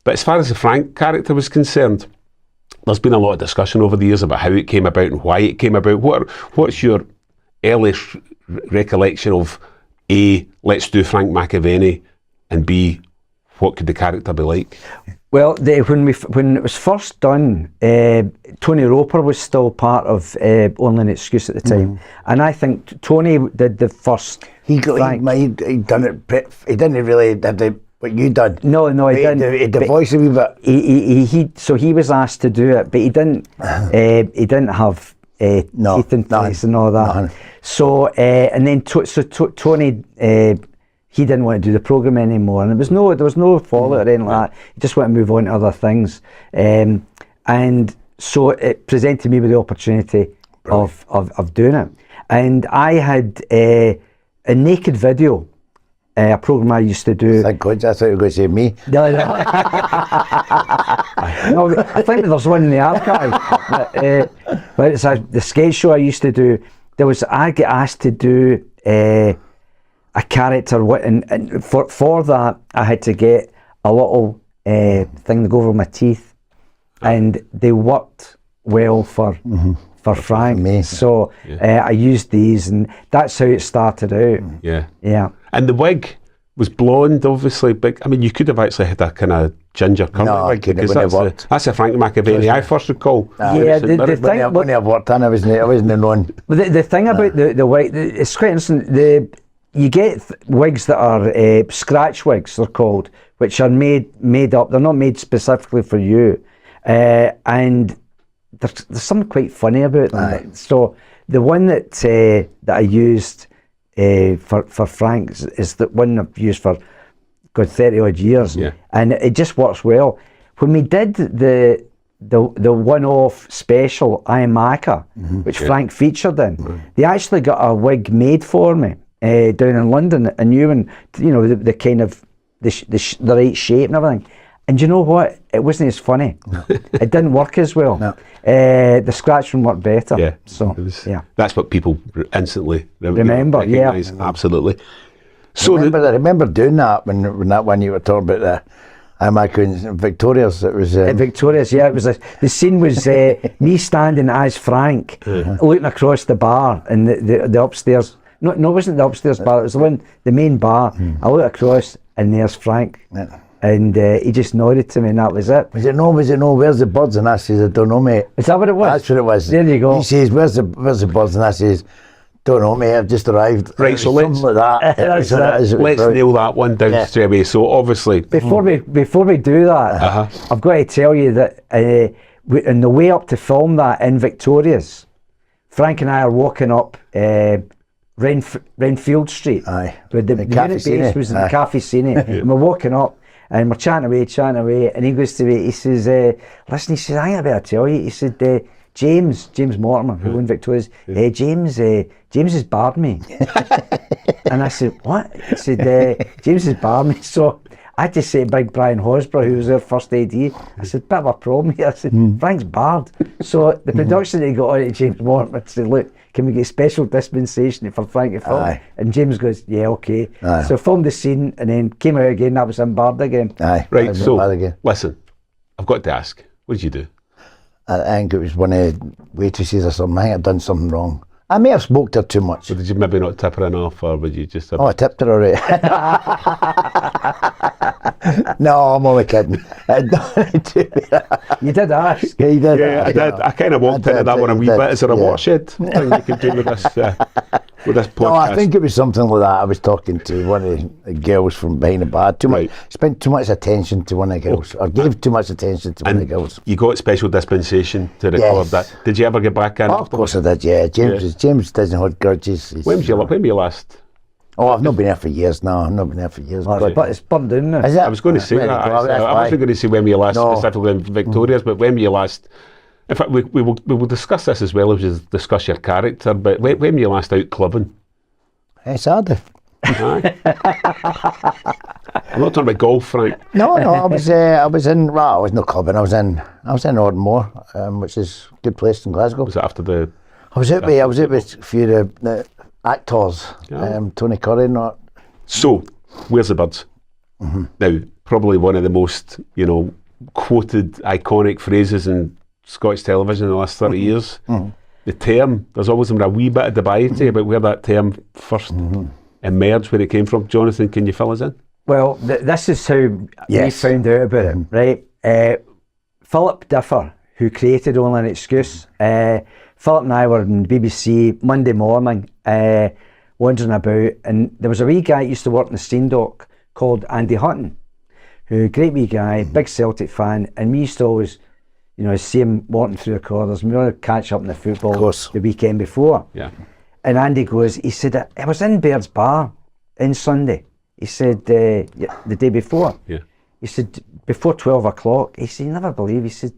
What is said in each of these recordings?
But as far as the Frank character was concerned, there's been a lot of discussion over the years about how it came about and why it came about. What's your earliest recollection of A, let's do Frank McAvennie, and B, what could the character be like? Well, when it was first done, Tony Roper was still part of Only an Excuse at the time, and I think Tony did the first. He done it. He didn't really did what you did. No, he didn't. The voice a wee bit. So he was asked to do it, but he didn't. He didn't have teeth in place and all that. Nothing. So and then Tony. He didn't want to do the programme anymore, and there was no fallout or anything like that. He just wanted to move on to other things, and so it presented me with the opportunity of doing it. And I had a naked video, a programme I used to do. Thank God, I thought you were going to say me. No, I think there's one in the archive. But it's the sketch show I used to do. I get asked to do a character, and for that I had to get a little thing to go over my teeth, and they worked well for Frank. Me. So I used these, and that's how it started out. Yeah. And the wig was blonde, obviously, but I mean, you could have actually had a kind of ginger curly wig, because that's a Frank McAvennie I first recall. Yeah, the thing when I worked on, I wasn't known. But the thing about the wig, it's quite interesting. You get wigs that are scratch wigs, they're called, which are made up. They're not made specifically for you, and there's something quite funny about them. Aye. So the one that I used for Frank is the one I've used for 30 odd years, and it just works well. When we did the one-off special, I Am Macca, which Frank featured in, they actually got a wig made for me. Down in London, a new one, the kind of the right shape and everything. And you know what? It wasn't as funny. It didn't work as well. No. The scratch one worked better. Yeah. So that's what people instantly remember. Recognise. Absolutely. So I remember doing that when that one you were talking about I'm in Victoria's. It was Victoria's. Yeah, it was the scene was me standing as Frank, looking across the bar and the upstairs. No, it wasn't the upstairs bar. It was the main bar. I looked across, and there's Frank, and he just nodded to me, and that was it. Was it no? Where's the birds? And I says, I don't know, mate. Is that what it was? That's what it was. There you go. He says, where's the birds? And I says, don't know, mate. I've just arrived. Right, so something like that. Let's nail that one down straight away. So obviously, before we do that, I've got to tell you that on the way up to film that in Victoria's, Frank and I are walking up Renfield Street. Aye. Where the unit base was in the Cafe Cine. And we're walking up and we're chatting away, and he goes to me, he says, listen, he says, I better tell you, he said, James Mortimer, who won Victoria's, James has barred me. And I said, what? He said, James has barred me. So I had to say to Big Brian Hosborough, who was our first AD, I said, bit of a problem here. I said, Frank's barred. So the production that he got on to James Mortimer said, look, can we get special dispensation for Frank to film? Aye. And James goes, yeah, okay. Aye. So filmed the scene and then came out again, that was him barred again. Aye. Right, so listen, I've got to ask, what did you do? I think it was one of the waitresses or something. I think I'd done something wrong. I may have smoked her too much. So did you maybe not tip her enough, or would you just have... Oh, I tipped her already. No, I'm only kidding. You did ask. Yeah, you did. Yeah, I did. I kind of walked into that one a wee bit. Is there a watershed thing you can do with this podcast? No, I think it was something like that. I was talking to one of the girls from behind the bar. Spent too much attention to one of the girls, or gave too much attention to one of the girls. You got special dispensation to record that. Did you ever get back in? Oh, of course I did, yeah. James doesn't hold grudges. When were you last? Oh, I've not been here for years now. I've not been here for years. But it's burned down now. Is it? I was going to say that. I wasn't going to say when were you last specifically in Victoria's, but when were you last... In fact, we will discuss this as well as we discuss your character, but when were you last out clubbing? Saturday. Aye. I'm not talking about golf, Frank. No, I was in. Well, I was not clubbing. I was in Ardmore, which is a good place in Glasgow. Was it after the? I was out with a few of the actors, Tony Curry and that. So, where's the birds? Now, probably one of the most, quoted iconic phrases in Scottish television in the last 30 years. The term, there's always been a wee bit of debate about where that term first emerged, where it came from. Jonathan, can you fill us in? Well, this is how we found out about it, right? Philip Differ, who created Only an Excuse, Philip and I were in BBC Monday morning, wandering about, and there was a wee guy that used to work in the Steam Dock called Andy Hutton, who, great wee guy, big Celtic fan, and we used to always, see him walking through the corridors, and we want to catch up in the football the weekend before. Yeah. And Andy goes, he said, I was in Baird's Bar in Sunday. He said, the day before. Yeah. He said, before 12 o'clock, he said, you never believe, he said,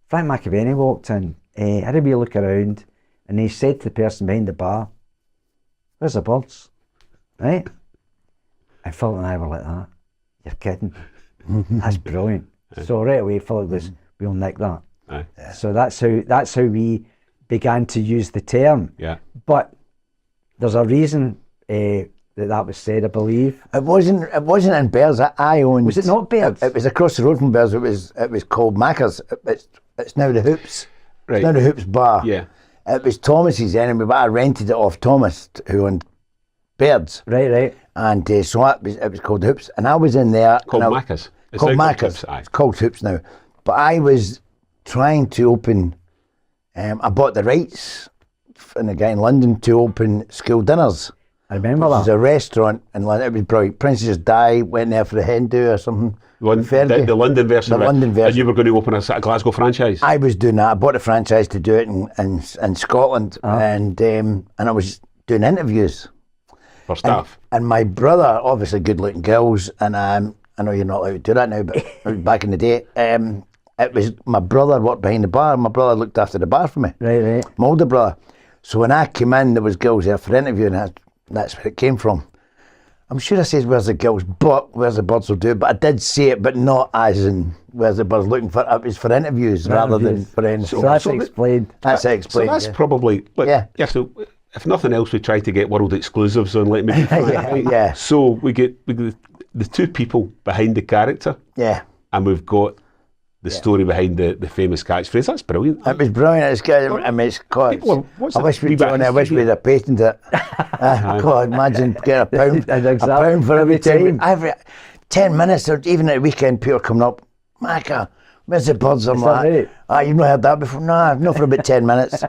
Frank McAvennie walked in, had a wee look around, and he said to the person behind the bar, where's the birds? Right? And Philip and I were like that. You're kidding. That's brilliant. So right away, Philip goes, we'll nick that. So that's how we began to use the term. Yeah. But there's a reason that was said, I believe. It wasn't in Baird's. I owned. Was it not Baird's? It was across the road from Baird's. It was called Macca's. It's now the Hoops. Right. It's now the Hoops Bar. Yeah. It was Thomas's anyway, but I rented it off Thomas, who owned Baird's. Right. And so it was called Hoops, and I was in there. Called Macca's. It's called Macca's. It's called Hoops now. But I was trying to open. I bought the rights from a guy in London to open school dinners. I remember that. It was a restaurant in London. It was brilliant. Princess Di went there for the hen do or something. The London version. The London version. And you were going to open a Glasgow franchise. I was doing that. I bought a franchise to do it in Scotland, and I was doing interviews for staff. And my brother, obviously good-looking girls, and I know you're not allowed to do that now, but back in the day, it was my brother worked behind the bar. My brother looked after the bar for me. Right. My older brother. So when I came in, there was girls there for interview, and that's where it came from. I'm sure I said where's the girls, but where's the birds will do. But I did say it, but not as in where's the birds looking for. It was for interviews rather than for anything. So that's explained. That's explained. So that's probably yeah. So if nothing else, we try to get world exclusives on Let Me Be Frank. Yeah. So we get the two people behind the character. Yeah. And we've got the story behind the famous catchphrase. That's brilliant. It was brilliant. It's good. I mean, it's God. I wish we'd have patented it. God, imagine getting a pound for every time. Every 10 minutes, or even at the weekend, people coming up, Macca, where's the birds? I'm like, you've not heard that before? No, not for about 10 minutes.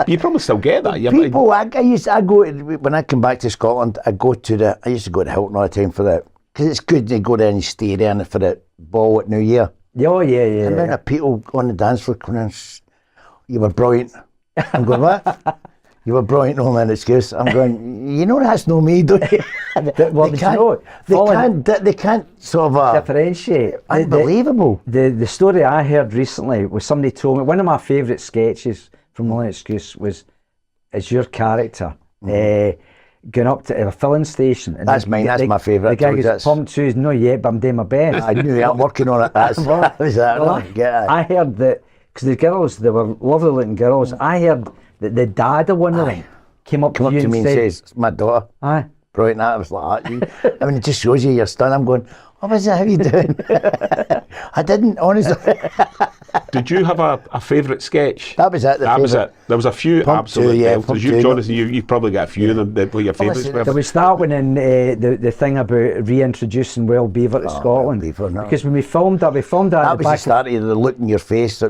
You probably still get that. People, when I come back to Scotland, I used to go to Hilton all the time for that. Because it's good to go there and stay there for the ball at New Year. Oh, yeah. The amount of people on the dance floor coming in, you were brilliant. I'm going, what? You were brilliant, Only an Excuse. I'm going, that's no me, don't you? They can't sort of differentiate. Unbelievable. The story I heard recently was somebody told me, one of my favourite sketches from Only an Excuse is your character. Going up to a filling station. And that's mine, that's my favourite. The guy goes, Pump 2 is not yet, but I'm doing my best. I knew I'm working on it. I heard that, because the girls, they were lovely looking girls, I heard that the dad of one of them came up to me and says, it's my daughter. Aye. Brilliant, I was like, I mean, it just shows you you're stunned. I'm going, what was that, how you doing? I didn't, honestly. Did you have a favourite sketch? That was it. There was a few absolute belters. Jonathan, you've probably got a few of them. What your favourites were? There was that one in the thing about reintroducing Wild Beaver to Scotland. Because when we filmed that, that was the start of the look in your face. We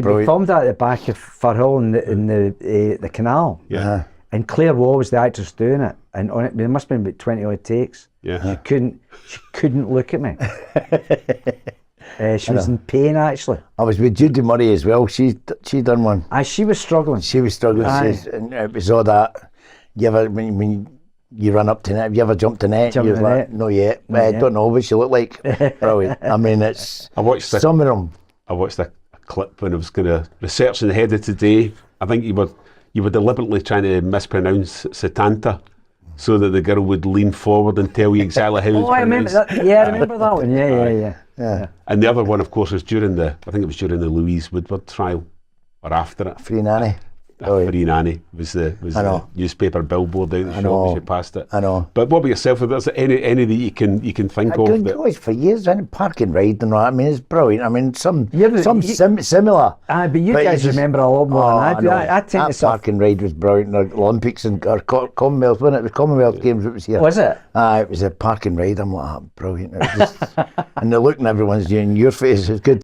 filmed that at the back of Firhill in the canal. Yeah. And Claire Waugh was the actress doing it, and on it there must have been about 20 odd takes. Yeah. She couldn't look at me. She was in pain, actually. I was with Judy Murray as well. She done one. She was struggling. And it was all that. You ever when you run up to net? Have you ever jumped to net? No yet. I don't know what she looked like. Brilliant. I mean, I watched some of them. I watched a clip when I was going to research ahead of today. I think you were deliberately trying to mispronounce Setanta, so that the girl would lean forward and tell you exactly how it's pronounced. I remember that. Yeah, I remember that one. Yeah. And the other one, of course, was during the Louise Woodward trial, or after it. Free Nanny. Free nanny was the newspaper billboard out the shop as you passed it. I know. But what about yourself? If there's any that you can think of? I've been for years, and Park and Ride and all that. I mean, it's brilliant. I mean, some similar. But you guys remember a lot more than I do. I tend to Park and Ride was brilliant. The Olympics and Commonwealth, wasn't it? The Commonwealth Games it was here. Was it? It was a Park and Ride. I'm like, brilliant. It was just, and the look in everyone's in your face is good.